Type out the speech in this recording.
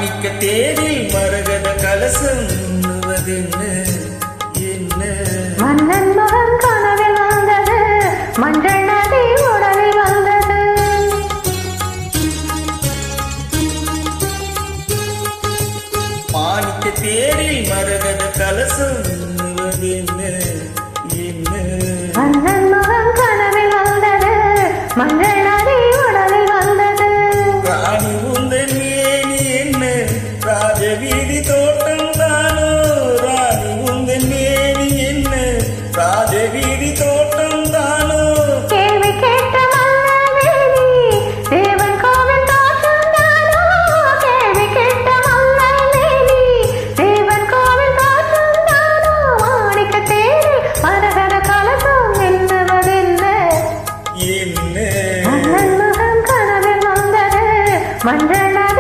மாணிக்க தேரில் மரகத கலசம் உண்ணுவதென்ன என்ன மன்னன் மகன் கனவில் வந்தது மஞ்சள் நதி உடலில் வந்தது மாணிக்க தேரில் மரகத கலசம் உண்ணுவதென்ன என்ன மன்னன் மகன் கனவில் வந்தது மஞ்சள் நதி உடலில் வந்தது ராணி உந்தன் மேனி என்ன ராஜவீதி தோட்டம் தானோ ராணி உந்தன் மேனி என்ன ராஜவீதி தோட்டம் தானோ கேள்வி கேட்ட மன்னவேலி தேவன் கோவில் தோட்டம் தானோ கேள்வி கேட்ட மன்னவேலி தேவன் கோவில் தோட்டம் தானோ மாணிக்க தேரில் மரகத கலசம் எண்ணுவதென்ன என்ன மன்னன் மகன் கனவில் வந்தது மஞ்சள் நதி